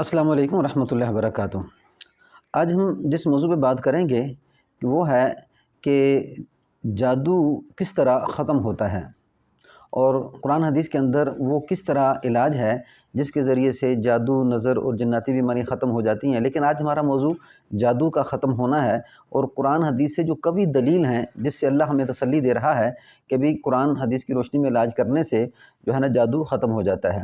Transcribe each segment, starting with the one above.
السلام علیکم ورحمۃ اللہ وبرکاتہ۔ آج ہم جس موضوع پہ بات کریں گے وہ ہے کہ جادو کس طرح ختم ہوتا ہے اور قرآن حدیث کے اندر وہ کس طرح علاج ہے جس کے ذریعے سے جادو، نظر اور جناتی بیماری ختم ہو جاتی ہیں۔ لیکن آج ہمارا موضوع جادو کا ختم ہونا ہے اور قرآن حدیث سے جو قوی دلیل ہیں جس سے اللہ ہمیں تسلی دے رہا ہے کہ بھی قرآن حدیث کی روشنی میں علاج کرنے سے جو ہے نا جادو ختم ہو جاتا ہے۔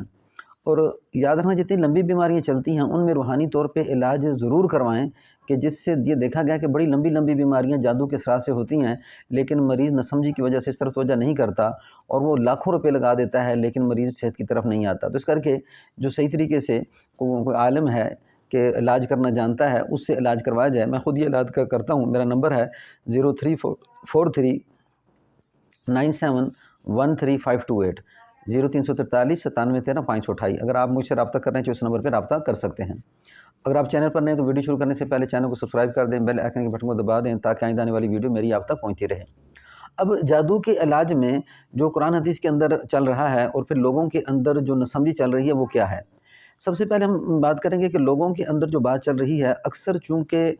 اور یاد رکھنا جتنی لمبی بیماریاں چلتی ہیں ان میں روحانی طور پہ علاج ضرور کروائیں کہ جس سے یہ دیکھا گیا کہ بڑی لمبی لمبی بیماریاں جادو کے اثرات سے ہوتی ہیں لیکن مریض ناسمجھی کی وجہ سے اس طرف توجہ نہیں کرتا اور وہ لاکھوں روپے لگا دیتا ہے لیکن مریض صحت کی طرف نہیں آتا۔ تو اس کر کے جو صحیح طریقے سے کوئی عالم ہے کہ علاج کرنا جانتا ہے اس سے علاج کروایا جائے۔ میں خود یہ علاج کرتا ہوں۔ میرا نمبر ہے 0343971358 0343971358۔ اگر آپ مجھ سے رابطہ کر رہے ہیں تو اس نمبر پہ رابطہ کر سکتے ہیں۔ اگر آپ چینل پر نئے ہیں تو ویڈیو شروع کرنے سے پہلے چینل کو سبسکرائب کر دیں، بیل آئیکن کے بٹن کو دبا دیں تاکہ آئندہ آنے والی ویڈیو میری آپ تک پہنچتی رہے۔ اب جادو کے علاج میں جو قرآن حدیث کے اندر چل رہا ہے اور پھر لوگوں کے اندر جو ناسمجھی چل رہی ہے وہ کیا ہے۔ سب سے پہلے ہم بات کریں گے کہ لوگوں کے اندر جو بات چل رہی ہے اکثر چونکہ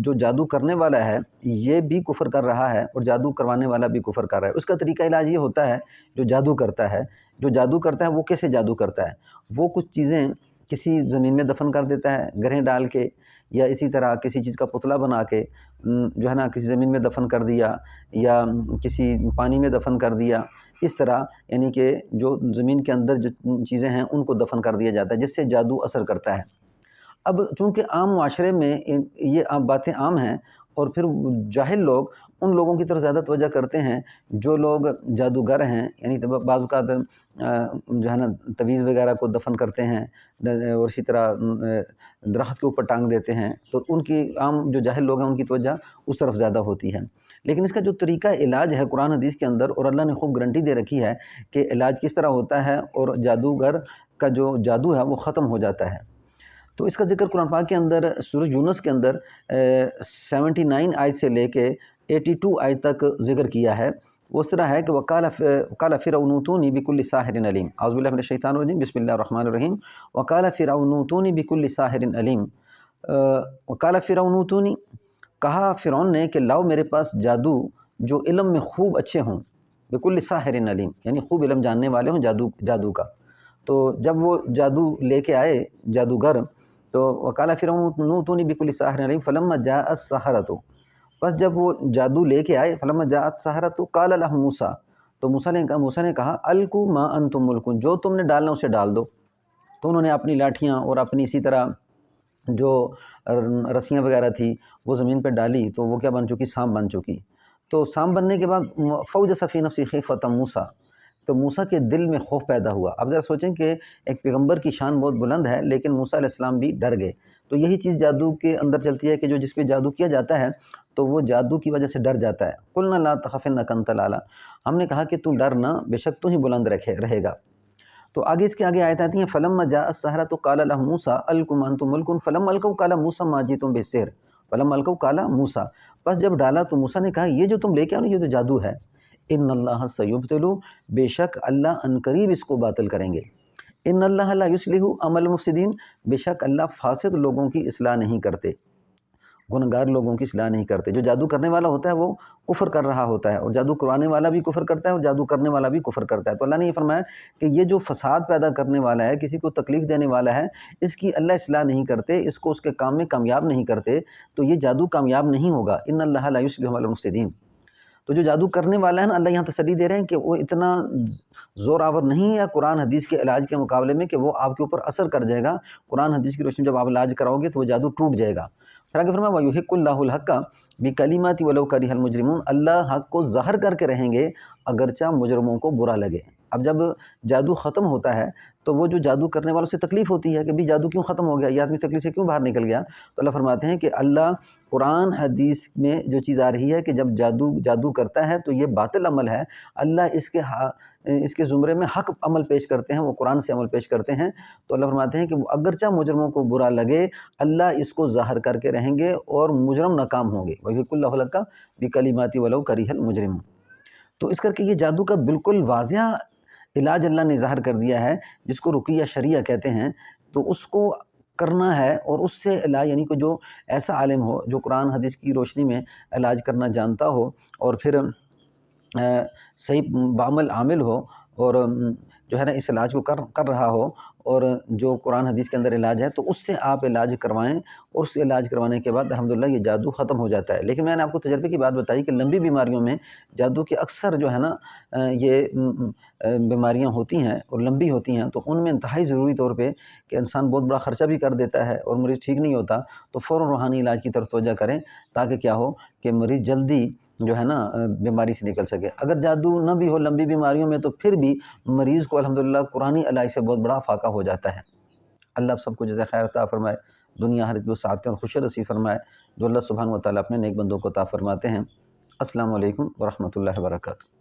جو جادو کرنے والا ہے یہ بھی کفر کر رہا ہے اور جادو کروانے والا بھی کفر کر رہا ہے۔ اس کا طریقہ علاج یہ ہوتا ہے جو جادو کرتا ہے وہ کیسے جادو کرتا ہے؟ وہ کچھ چیزیں کسی زمین میں دفن کر دیتا ہے گرہیں ڈال کے، یا اسی طرح کسی چیز کا پتلا بنا کے جو ہے نا کسی زمین میں دفن کر دیا یا کسی پانی میں دفن کر دیا، اس طرح یعنی کہ جو زمین کے اندر جو چیزیں ہیں ان کو دفن کر دیا جاتا ہے جس سے جادو اثر کرتا ہے۔ اب چونکہ عام معاشرے میں یہ باتیں عام ہیں اور پھر جاہل لوگ ان لوگوں کی طرف زیادہ توجہ کرتے ہیں جو لوگ جادوگر ہیں، یعنی بعض اوقات جو ہے نا تویز وغیرہ کو دفن کرتے ہیں اور اسی طرح درخت کے اوپر ٹانگ دیتے ہیں، تو ان کی عام جو جاہل لوگ ہیں ان کی توجہ اس طرف زیادہ ہوتی ہے۔ لیکن اس کا جو طریقہ علاج ہے قرآن حدیث کے اندر، اور اللہ نے خوب گارنٹی دے رکھی ہے کہ علاج کس طرح ہوتا ہے اور جادوگر کا جو جادو ہے وہ ختم ہو جاتا ہے۔ تو اس کا ذکر قرآن پاک کے اندر سورہ یونس کے اندر 79 آیت سے لے کے 82 آیت تک ذکر کیا ہے۔ وہ اس طرح ہے کہ وَقَالَ فِرْعَوْنُ ائْتُونِي بِكُلِّ سَاحِرٍ عَلِيمٍ۔ اعوذ باللہ من الشیطان الرجیم، بسم اللہ الرحمن الرحیم۔ وَقَالَ فِرْعَوْنُ ائْتُونِي بِكُلِّ سَاحِرٍ عَلِيمٍ۔ وَقَالَ فِرْعَوْنُ ائْتُونِي، کہا فرعون نے کہ لاؤ میرے پاس جادو جو علم میں خوب اچھے ہوں، بِكُلِّ سَاحِرٍ عَلِيمٍ یعنی خوب علم جاننے والے ہوں جادو کا۔ تو جب وہ جادو لے کے آئے جادوگر، تو وَقَالَ فِرْعَوْنُ ائْتُونِي بِكُلِّ سَاحِرٍ عَلِيمٍ فَلَمَّا جَاءَ السَّحَرَةُ، بس جب وہ جادو لے کے آئے، فَلَمَّا جَاءَ السَّحَرَةُ قَالَ لَهُم مُوسیٰ، تو موسیٰ نے کہا القوا ما انتم ملقون، جو تم نے ڈالنا اسے ڈال دو۔ تو انہوں نے اپنی لاٹھیاں اور اپنی اسی طرح جو رسیاں وغیرہ تھی وہ زمین پہ ڈالی تو وہ کیا بن چکی؟ سانپ بن چکی۔ تو سانپ بننے کے بعد فَأَوْجَسَ فِي نَفْسِهِ خِيفَةً موسیٰ، تو موسیٰ کے دل میں خوف پیدا ہوا۔ اب ذرا سوچیں کہ ایک پیغمبر کی شان بہت بلند ہے لیکن موسیٰ علیہ السلام بھی ڈر گئے۔ تو یہی چیز جادو کے اندر چلتی ہے کہ جو جس پہ جادو کیا جاتا ہے تو وہ جادو کی وجہ سے ڈر جاتا ہے۔ قُلْنَا لَا تَخَفْ إِنَّكَ أَنْتَ الْأَعْلَىٰ، ہم نے کہا کہ تو ڈر نہ، بے شک تو ہی بلند رہے گا۔ تو آگے اس کے آگے آیت آتی ہیں فَلَمَّا جَاءَ السَّحَرَةُ قَالَ لَهُم مُوسَىٰ الْقُوا مَا أَنتُم مُلْقُونَ فَلَمَّا أَلْقَوْا قَالَ مُوسَىٰ مَا جِئْتُم بِهِ السِّحْرُ فَلَمَّا أَلْقَوْا قَالَ مُوسَىٰ، بس جب ڈالا تو موسیٰ نے کہا یہ جو تم لے کے آؤ نا یہ تو جادو ہے۔ إِنَّ اللَّهَ سَيُبْطِلُ، بے شک اللہ عنقریب اس کو باطل کریں گے۔ إِنَّ اللَّهَ لَا يُصْلِحُ عَمَلَ الْمُفْسِدِينَ، بے شک اللہ فاسد لوگوں کی اصلاح نہیں کرتے، گنہگار لوگوں کی اصلاح نہیں کرتے۔ جو جادو کرنے والا ہوتا ہے وہ کفر کر رہا ہوتا ہے اور جادو کروانے والا بھی کفر کرتا ہے اور جادو کرنے والا بھی کفر کرتا ہے۔ تو اللہ نے یہ فرمایا کہ یہ جو فساد پیدا کرنے والا ہے، کسی کو تکلیف دینے والا ہے، اس کی اللہ اصلاح نہیں کرتے، اس کو اس کے کام میں کامیاب نہیں کرتے، تو یہ جادو کامیاب نہیں ہوگا۔ إِنَّ اللَّهَ لَا يُصْلِحُ عَمَلَ الْمُفْسِدِينَ۔ تو جو جادو کرنے والا ہے نا، اللہ یہاں تسلی دے رہے ہیں کہ وہ اتنا زور آور نہیں ہے قرآن حدیث کے علاج کے مقابلے میں کہ وہ آپ کے اوپر اثر کر جائے گا۔ قرآن حدیث کی روشنی جب آپ علاج کراؤ گے تو وہ جادو ٹوٹ جائے گا۔ پھر آگے فرمایا وَيُحِقُّ اللَّهُ الْحَقَّ بِكَلِمَاتِهِ وَلَوْ كَرِهَ الْمُجْرِمُونَ، اللہ حق کو ظاہر کر کے رہیں گے اگرچہ مجرموں کو برا لگے۔ اب جب جادو ختم ہوتا ہے تو وہ جو جادو کرنے والوں سے تکلیف ہوتی ہے کہ بھی جادو کیوں ختم ہو گیا، یہ آدمی تکلیف سے کیوں باہر نکل گیا، تو اللہ فرماتے ہیں کہ اللہ قرآن حدیث میں جو چیز آ رہی ہے کہ جب جادو کرتا ہے تو یہ باطل عمل ہے، اللہ اس کے زمرے میں حق عمل پیش کرتے ہیں، وہ قرآن سے عمل پیش کرتے ہیں۔ تو اللہ فرماتے ہیں کہ اگرچہ مجرموں کو برا لگے اللہ اس کو ظاہر کر کے رہیں گے اور مجرم ناکام ہوں گے۔ وَيُحِقُّ اللَّهُ الْحَقَّ بِكَلِمَاتِهِ وَلَوْ كَرِهَ الْمُجْرِمُونَ۔ تو اس کر کے یہ جادو کا بالکل واضح علاج اللہ نے ظاہر کر دیا ہے، جس کو رقیہ شرعیہ کہتے ہیں۔ تو اس کو کرنا ہے، اور اس سے علاج یعنی کہ جو ایسا عالم ہو جو قرآن حدیث کی روشنی میں علاج کرنا جانتا ہو، اور پھر صحیح بعمل عامل ہو، اور جو ہے نا اس علاج کو کر رہا ہو، اور جو قرآن حدیث کے اندر علاج ہے تو اس سے آپ علاج کروائیں، اور اس سے علاج کروانے کے بعد الحمدللہ یہ جادو ختم ہو جاتا ہے۔ لیکن میں نے آپ کو تجربے کی بات بتائی کہ لمبی بیماریوں میں جادو کے اکثر جو ہے نا یہ بیماریاں ہوتی ہیں اور لمبی ہوتی ہیں، تو ان میں انتہائی ضروری طور پہ کہ انسان بہت بڑا خرچہ بھی کر دیتا ہے اور مریض ٹھیک نہیں ہوتا، تو فوراً روحانی علاج کی طرف توجہ کریں، تاکہ کیا ہو کہ مریض جلدی جو ہے نا بیماری سے نکل سکے۔ اگر جادو نہ بھی ہو لمبی بیماریوں میں، تو پھر بھی مریض کو الحمدللہ قرآنی علاج سے بہت بڑا فاقہ ہو جاتا ہے۔ اللہ آپ سب کو جزائے خیر عطا فرمائے، دنیا آخرت کو سعادتیں اور خوشی نصیب فرمائے، جو اللہ سبحانہ و تعالیٰ اپنے نیک بندوں کو عطا فرماتے ہیں۔ السلام علیکم ورحمۃ اللہ وبرکاتہ۔